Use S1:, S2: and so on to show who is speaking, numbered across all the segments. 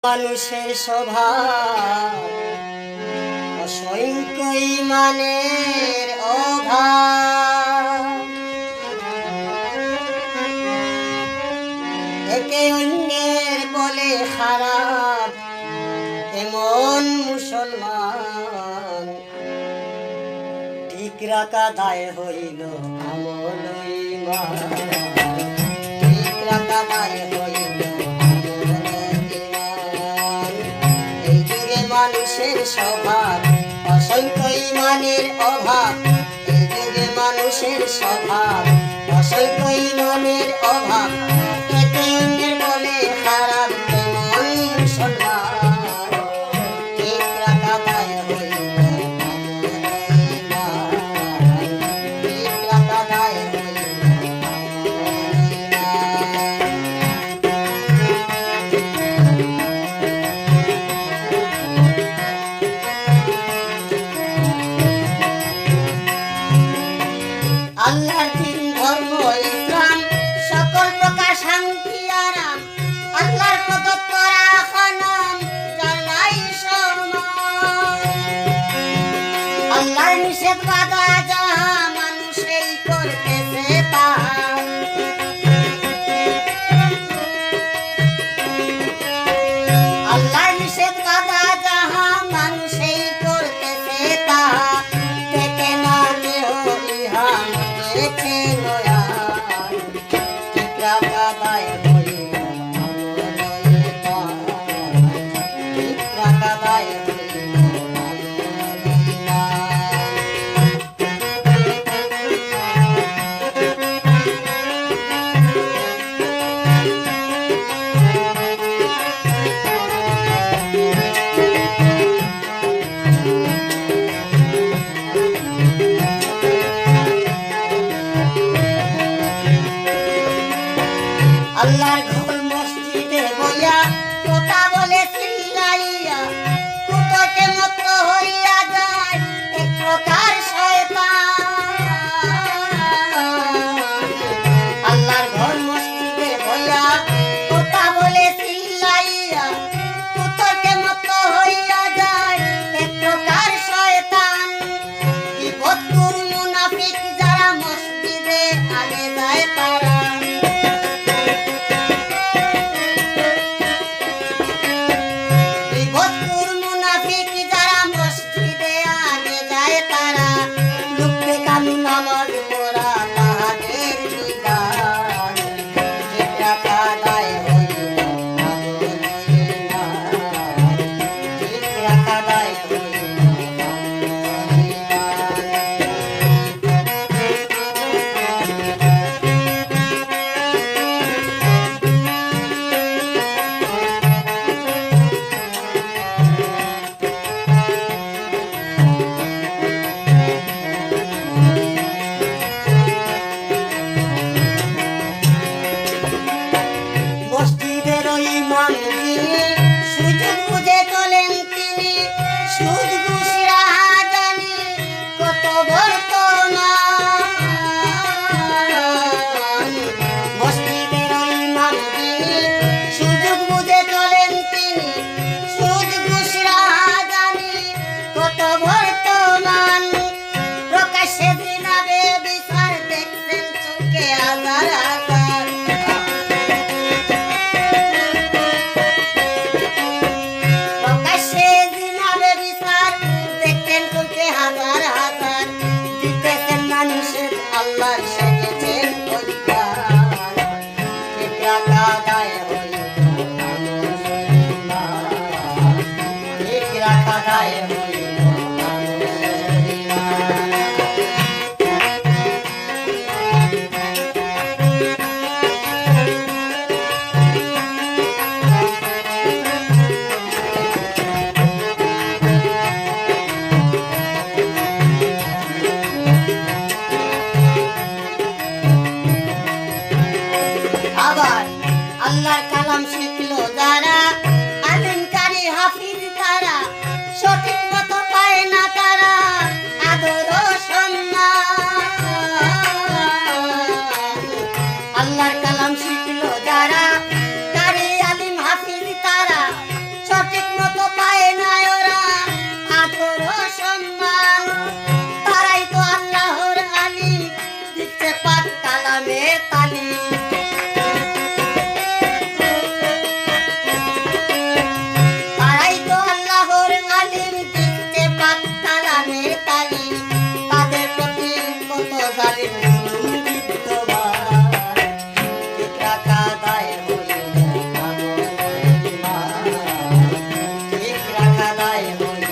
S1: মানুষের স্বভাব অসংখ্য ইমানের অভাব, একে অন্যের বলে খারাপ এমন মুসলমান, ঠিক রাখা দায় হইল আমল ঈমান, ঠিক রাখা দায় হইল মানুষের স্বভাব অসংখ্য ইমানের অভাব, এই যুগে মানুষের স্বভাব অসংখ্য ইমানের অভাব, একে অন্যের বলে খারাপ এমন মুসলমান, ঠিক রাখা দায় হইল ঠিক রাখা দায় হইল। আল্লাহর দিন ধর্ম ইসলাম সকল প্রকার শান্তি আরাম, আল্লাহর প্রদত্ত রাখা নাম যার নাই সমান, আল্লাহর নিষেধ বাধা যাহা মানুষেই করতেছে তাহা, আল্লাহর নিষেধ বাধা যাহা মানুষেই করতেছে তাহা, থেকে না কেহ ইহা দেখে নয়া, ঠিক রাখা দায় হইল আমল ঈমান, ঠিক রাখা দায় হইল আমল ঈমান। আল্লাহর ঘর মসজিদে বইয়া কথা বলে চিল্লাইয়া, কুতকে মত হইয়া যায় এক প্রকার শয়তান, আল্লাহর ঘর মসজিদে বইয়া কথা বলে চিল্লাইয়া, কুতকে মত হইয়া যায় এক প্রকার শয়তান, বিপদকুর মুনাফিক যারা মসজিদে আগে যায় তারা, বিপদকুর মুনাফিক যারা মসজিদে আগে যায় তারা, লুকতে কানু নামাজ পড়া তাহাদের বিধান, ঠিক রাখা দায় হইল আমল ঈমান, ঠিক রাখা দায় হইল আমল ঈমান। মসজিদের ইমাম যিনি সুযোগ বুঝে চলেন তিনি, সুদ ঘুষ রাহাজানি কত বর্তমান, মসজিদের ইমাম যিনি সুযোগ বুঝে চলেন তিনি, সুদ ঘুষ রাহাজানি কত বর্তমান, প্রকাশ্যে জিনাবে বিচার দেখছেন চোখে হাজার হাজার, প্রকাশ্যে জিনাবে বিচার দেখছেন চোখে হাজার হাজার, দিতেছেন না নিষেধ আল্লাহর সেজেছেন অধিকার, ঠিক রাখা দায় হইল আমল ঈমান, ঠিক রাখা দায় হইল আমল ঈমান। আবার আল্লাহর কালাম শিখলো যারা, আলিম কারি হাফিজ তারা, সঠিক ঠিক রাখা দায় হইল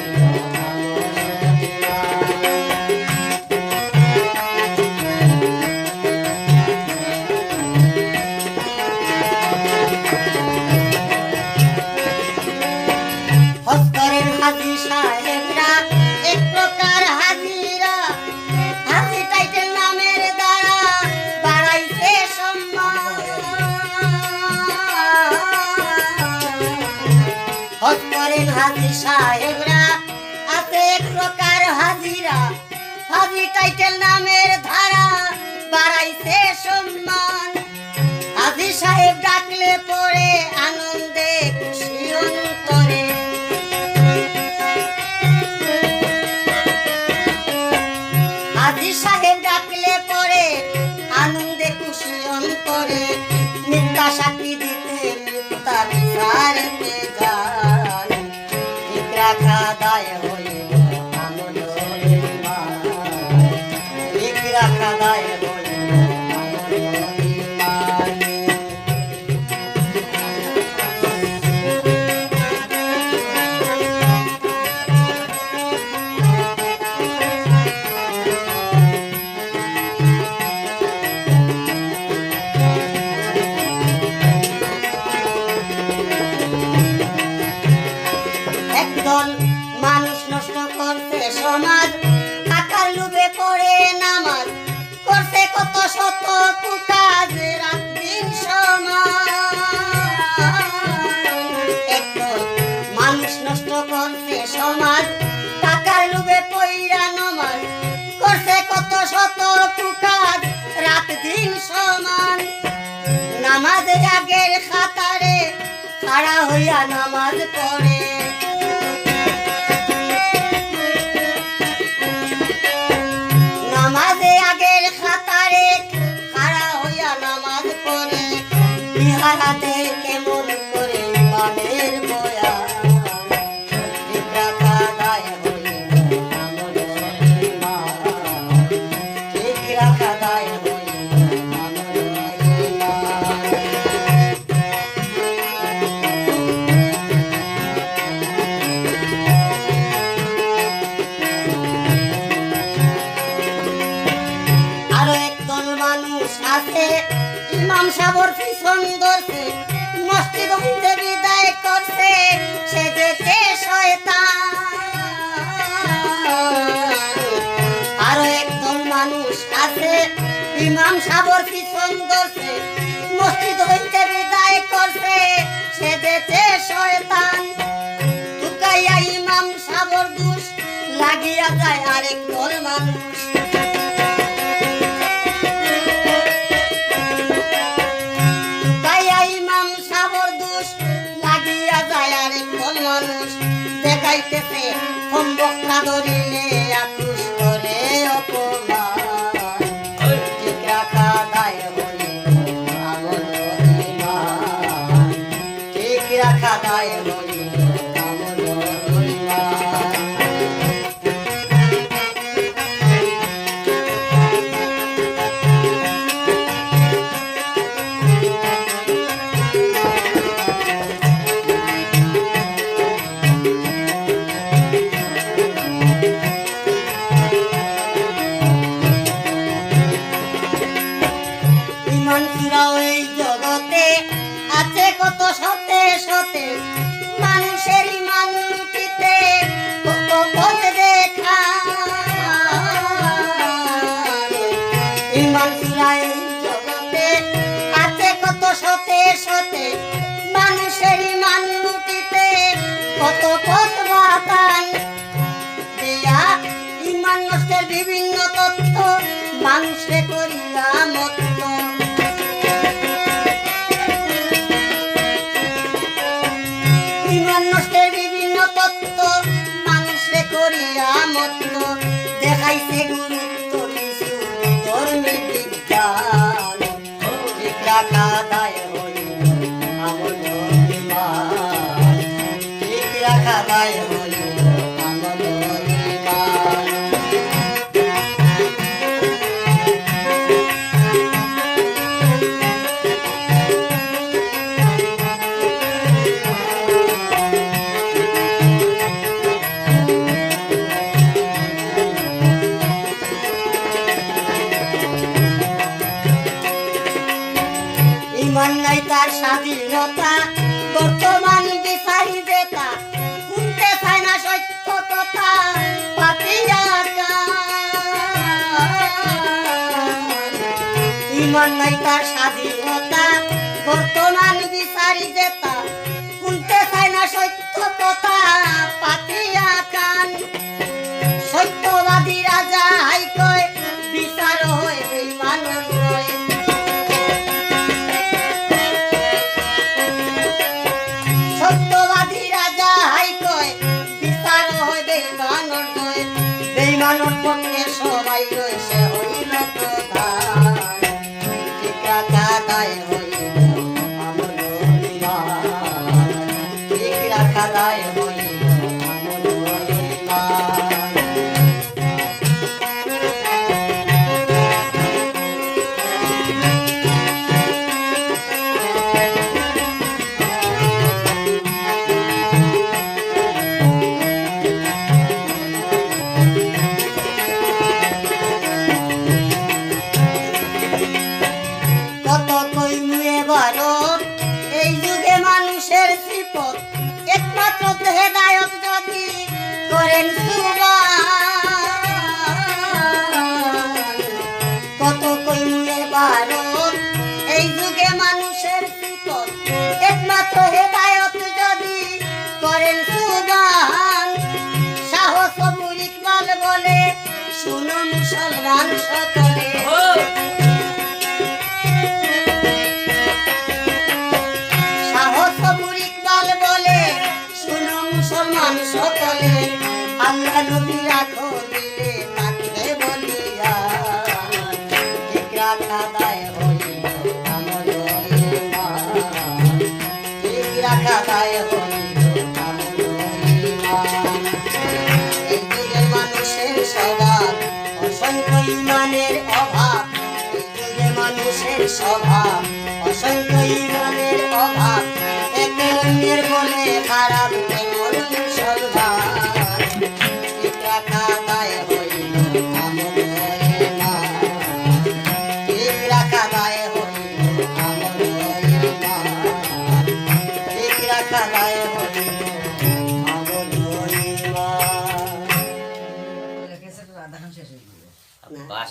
S1: হস্তরের হাজি সাহেবরা এক প্রকার হাজিরা, হাজি টাইটেল নামের দ্বারা বাড়াইছে সম্মান। হস্তরের হাজি সাহেবরা আছে এক প্রকার হাজিরা, হাজি টাইটেল নামের ধারা বাড়াইছে সম্মান। হাজি সাহেব ডাকলে পরে আনন্দে খুশি অন্তরে, হাজি সাহেব ডাকলে পরে আনন্দে খুশি অন্তরে, মিথ্যা সাক্ষী দিতে মিথ্যা বিচারতে যান, ঠিক রাখা দায় হইল আমল ঈমান, ঠিক রাখা দায় হইল আমল ঈমান। একদল মানুষ নষ্ট করছে সমাজ, টাকার লোভে পড়ে নামাজ, করছে কত শত কুকাজ রাত দিন সমাজ। একদল মানুষ নষ্ট করছে সমাজ, টাকার লোভে পইরা নামাজ, করছে কত শত কুকাজ রাত দিন সমান। নামাজে আগের খাতারে খাড়া হইয়া নামাজ পড়ে, নামাজে আগের খাতারে খাড়া হইয়া নামাজ পড়ে, বিহারাতে কেমন করে ইমানের বয়ান, ঠিক রাখা দায় হইল আমল ঈমান, ঠিক রাখা দায় হইল আমল ঈমান। আরো একদল মানুষ আছে ইমাম সাহেবের পিছন ধরছে, মসজিদ হইতে বিদায় করছে সেজেছে শয়তান। আরো একদল মানুষ আছে ইমাম সাহেবের পিছন ধরছে, মসজিদ হইতে বিদায় করছে সেজেছে শয়তান। টুকাইয়া ইমাম সাহেবের দোষ লাগিয়া যায় আরেক দল মানুষ, ইমাম সাবর দোষ লাগিয়া যায় আরেক দল মানুষ, দেখাইতেছে সম্বক্তা ধরিলে আকুশ করে অপমান, ঠিক রাখা দায় হইল আমল ঈমান, ঠিক রাখা দায় হইল আমল ঈমান। মানুষরাও এই জগতে আছে কত শতে শতে, মানুষের ইমান লুটিতে কত পথ দেখা। মানুষরা এই জগতে আছে কত শতে শতে, মানুষের ইমান লুটিতে কত পথ বাতান দিয়া, ইমান নষ্টের বিভিন্ন তথ্য মানুষে করিয়া মত্ত। ইমান নষ্টের বিভিন্ন তত্ত্ব মানুষে করিয়া মত্ত, দেখাইছে গুরুত্ব কিছু ধর্মী বিজ্ঞান, ঠিক রাখা দায় হইল আমল ঈমান, ঠিক রাখা দায় হইল আমল ঈমান। রাখা দায় হইল আমল ইমান। কত কইমু এবারও এই যুগে মানুষের সিফত একমাত্র হেদায়ত যদি করেন সুবহান। কত কইমু এবারও এই যুগে মানুষের সিফত একমাত্র হেদায়ত যদি করেন সুবহান। সাহস সবুর ইকবাল বলে শুনো মুসলমান সকলে, মুসলমান সকলে আল্লাহ নবী রাখো দিলে তাকে বলিয়া ঠিক রাখা দায় হইল আমল ইমান। ঠিক রাখা দায় হইল আমল ইমান। এই যুগের মানুষের স্বভাব অসংখ্য ইমানের অভাব। এই যুগে মানুষের স্বভাব অসংখ্য ইমানের অভাব। একে অন্যের বলে খারাপ কেমন মুসলমান। ঠিক রাখা দায় হইল আমল ইমান। ঠিক রাখা দায় হইল আমল ইমান। ঠিক রাখা দায় হইল আমল ইমান।
S2: বাস